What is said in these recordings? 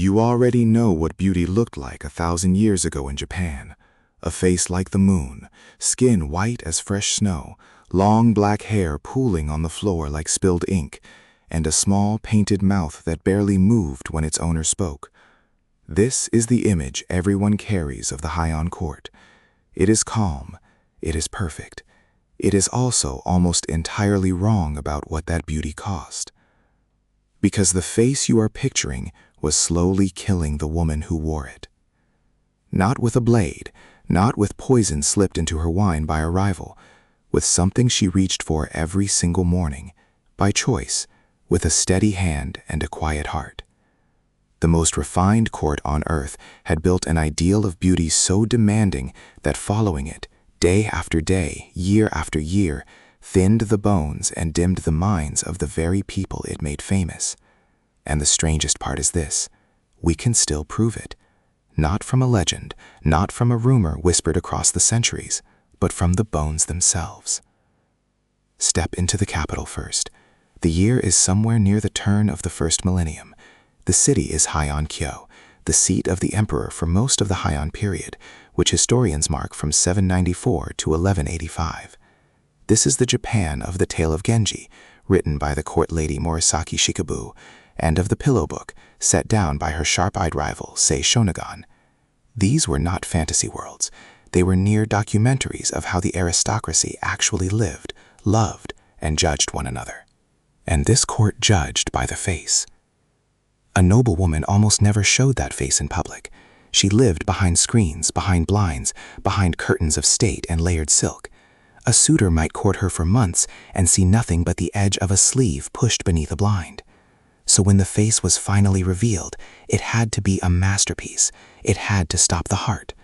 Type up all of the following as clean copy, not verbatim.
You already know what beauty looked like 1,000 years ago in Japan. A face like the moon, skin white as fresh snow, long black hair pooling on the floor like spilled ink, and a small painted mouth that barely moved when its owner spoke. This is the image everyone carries of the Heian court. It is calm. It is perfect. It is also almost entirely wrong about what that beauty cost. Because the face you are picturing was slowly killing the woman who wore it. Not with a blade, not with poison slipped into her wine by a rival, with something she reached for every single morning, by choice, with a steady hand and a quiet heart. The most refined court on earth had built an ideal of beauty so demanding that following it, day after day, year after year, thinned the bones and dimmed the minds of the very people it made famous. And the strangest part is this: we can still prove it. Not from a legend, not from a rumor whispered across the centuries, but from the bones themselves. Step into the capital first. The year is somewhere near the turn of the first millennium. The city is Heian, the seat of the emperor for most of the Heian period, which historians mark from 794 to 1185. This is the Japan of the tale of Genji, written by the court lady Murasaki Shikabu, and of the pillow book, set down by her sharp-eyed rival, Sei Shonagon. These were not fantasy worlds. They were near documentaries of how the aristocracy actually lived, loved, and judged one another. And this court judged by the face. A noblewoman almost never showed that face in public. She lived behind screens, behind blinds, behind curtains of state and layered silk. A suitor might court her for months and see nothing but the edge of a sleeve pushed beneath a blind. So when the face was finally revealed, it had to be a masterpiece. It had to stop the heart.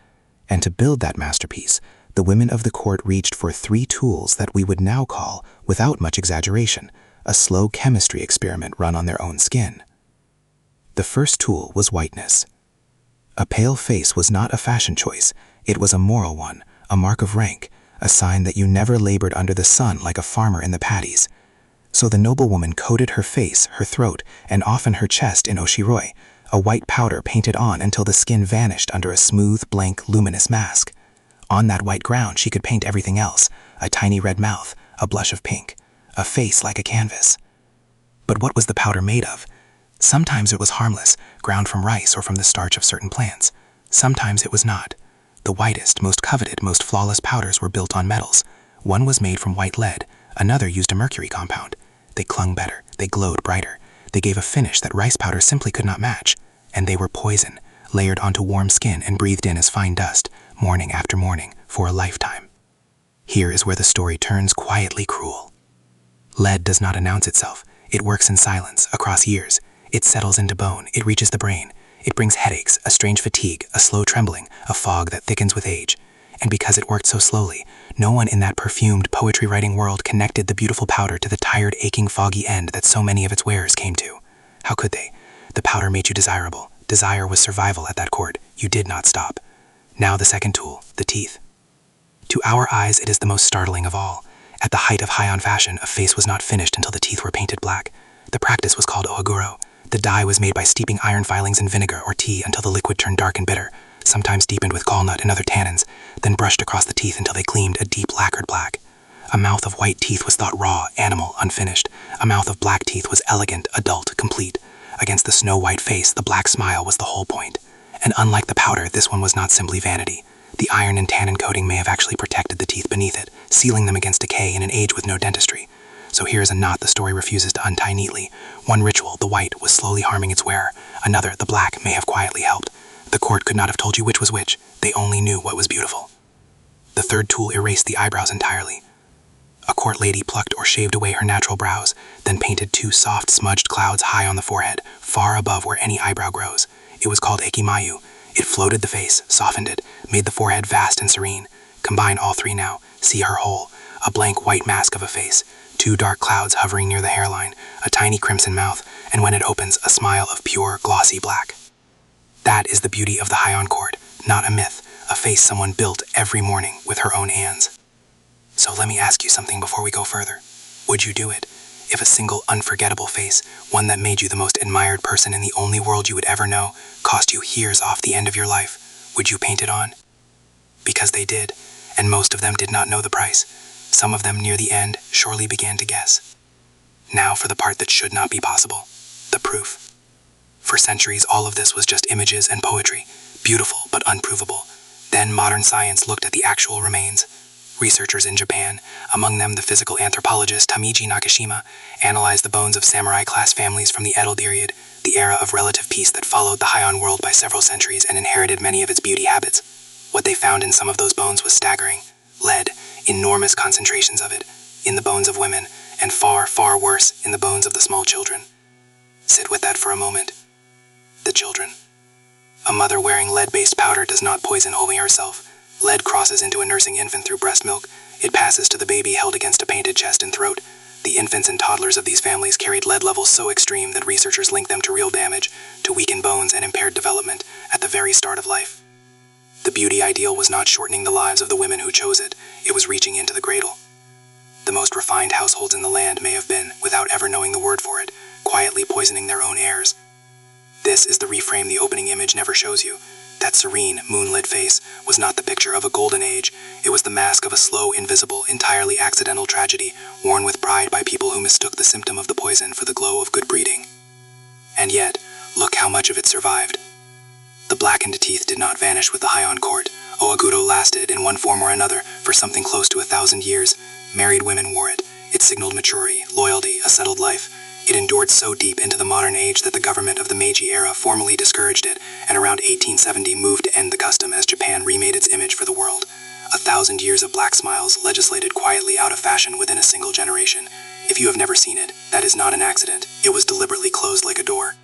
And to build that masterpiece, the women of the court reached for 3 tools that we would now call, without much exaggeration, a slow chemistry experiment run on their own skin. The first tool was whiteness. A pale face was not a fashion choice. It was a moral one, a mark of rank, a sign that you never labored under the sun like a farmer in the paddies. So the noblewoman coated her face, her throat, and often her chest in Oshiroi, a white powder painted on until the skin vanished under a smooth, blank, luminous mask. On that white ground she could paint everything else, a tiny red mouth, a blush of pink, a face like a canvas. But what was the powder made of? Sometimes it was harmless, ground from rice or from the starch of certain plants. Sometimes it was not. The whitest, most coveted, most flawless powders were built on metals. One was made from white lead, another used a mercury compound. They clung better, they glowed brighter. They gave a finish that rice powder simply could not match. And they were poison, layered onto warm skin and breathed in as fine dust, morning after morning, for a lifetime. Here is where the story turns quietly cruel. Lead does not announce itself. It works in silence, across years. It settles into bone, it reaches the brain. It brings headaches, a strange fatigue, a slow trembling, a fog that thickens with age. And because it worked so slowly, no one in that perfumed poetry-writing world connected the beautiful powder to the tired, aching, foggy end that so many of its wearers came to. How could they? The powder made you desirable. Desire was survival at that court. You did not stop. Now the second tool, the teeth. To our eyes, it is the most startling of all. At the height of Heian fashion, a face was not finished until the teeth were painted black. The practice was called Ohaguro. The dye was made by steeping iron filings in vinegar or tea until the liquid turned dark and bitter, sometimes deepened with gallnut and other tannins, then brushed across the teeth until they gleamed a deep lacquered black. A mouth of white teeth was thought raw, animal, unfinished. A mouth of black teeth was elegant, adult, complete. Against the snow-white face, the black smile was the whole point. And unlike the powder, this one was not simply vanity. The iron and tannin coating may have actually protected the teeth beneath it, sealing them against decay in an age with no dentistry. So here is a knot the story refuses to untie neatly. One ritual, the white, was slowly harming its wearer. Another, the black, may have quietly helped. The court could not have told you which was which. They only knew what was beautiful. The third tool erased the eyebrows entirely. A court lady plucked or shaved away her natural brows, then painted 2 soft, smudged clouds high on the forehead, far above where any eyebrow grows. It was called hikimayu. It floated the face, softened it, made the forehead vast and serene. Combine all 3 now. See her whole. A blank white mask of a face. 2 dark clouds hovering near the hairline, a tiny crimson mouth, and when it opens, a smile of pure, glossy black. That is the beauty of the Heian court, not a myth, a face someone built every morning with her own hands. So let me ask you something before we go further. Would you do it? If a single unforgettable face, one that made you the most admired person in the only world you would ever know, cost you years off the end of your life, would you paint it on? Because they did, and most of them did not know the price. Some of them near the end surely began to guess. Now for the part that should not be possible, the proof. For centuries, all of this was just images and poetry, beautiful but unprovable. Then modern science looked at the actual remains. Researchers in Japan, among them the physical anthropologist Tamiji Nakashima, analyzed the bones of samurai-class families from the Edo period, the era of relative peace that followed the Heian world by several centuries and inherited many of its beauty habits. What they found in some of those bones was staggering. Lead, enormous concentrations of it, in the bones of women, and far, far worse, in the bones of the small children. Sit with that for a moment. The children. A mother wearing lead-based powder does not poison only herself. Lead crosses into a nursing infant through breast milk. It passes to the baby held against a painted chest and throat. The infants and toddlers of these families carried lead levels so extreme that researchers linked them to real damage, to weakened bones and impaired development, at the very start of life. The beauty ideal was not shortening the lives of the women who chose it, it was reaching into the cradle. The most refined households in the land may have been, without ever knowing the word for it, quietly poisoning their own heirs. This is the reframe the opening image never shows you. That serene, moonlit face was not the picture of a golden age. It was the mask of a slow, invisible, entirely accidental tragedy, worn with pride by people who mistook the symptom of the poison for the glow of good breeding. And yet, look how much of it survived. The blackened teeth did not vanish with the Heian court. Ohaguro lasted, in one form or another, for something close to 1,000 years. Married women wore it. It signaled maturity, loyalty, a settled life. It endured so deep into the modern age that the government of the Meiji era formally discouraged it, and around 1870 moved to end the custom as Japan remade its image for the world. 1,000 years of black smiles legislated quietly out of fashion within a single generation. If you have never seen it, that is not an accident. It was deliberately closed like a door.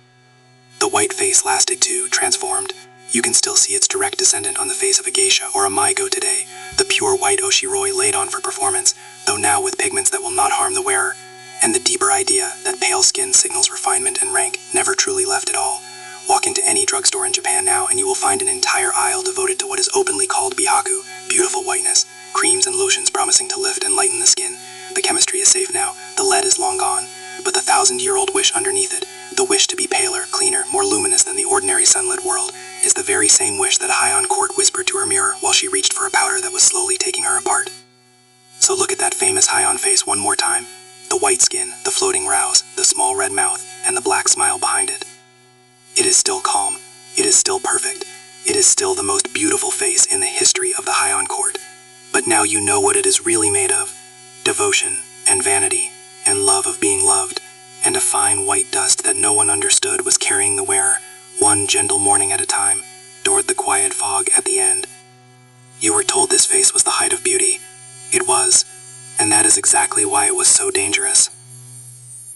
The white face lasted too, transformed. You can still see its direct descendant on the face of a geisha or a maigo today, the pure white Oshiroi laid on for performance, though now with pigments that will not harm the wearer. And the deeper idea that pale skin signals refinement and rank never truly left at all. Walk into any drugstore in Japan now and you will find an entire aisle devoted to what is openly called bihaku, beautiful whiteness, creams and lotions promising to lift and lighten the skin. The chemistry is safe now, the lead is long gone, but the 1,000-year-old wish underneath it, the wish to be paler, cleaner, more luminous than the ordinary sunlit world, is the very same wish that Heian court whispered to her mirror while she reached for a powder that was slowly taking her apart. So look at that famous Heian face one more time. The white skin, the floating brows, the small red mouth, and the black smile behind it. It is still calm. It is still perfect. It is still the most beautiful face in the history of the Heian court. But now you know what it is really made of. Devotion, and vanity, and love of being loved, and a fine white dust that no one understood was carrying the wearer, one gentle morning at a time, toward the quiet fog at the end. You were told this face was the height of beauty. It was. And that is exactly why it was so dangerous.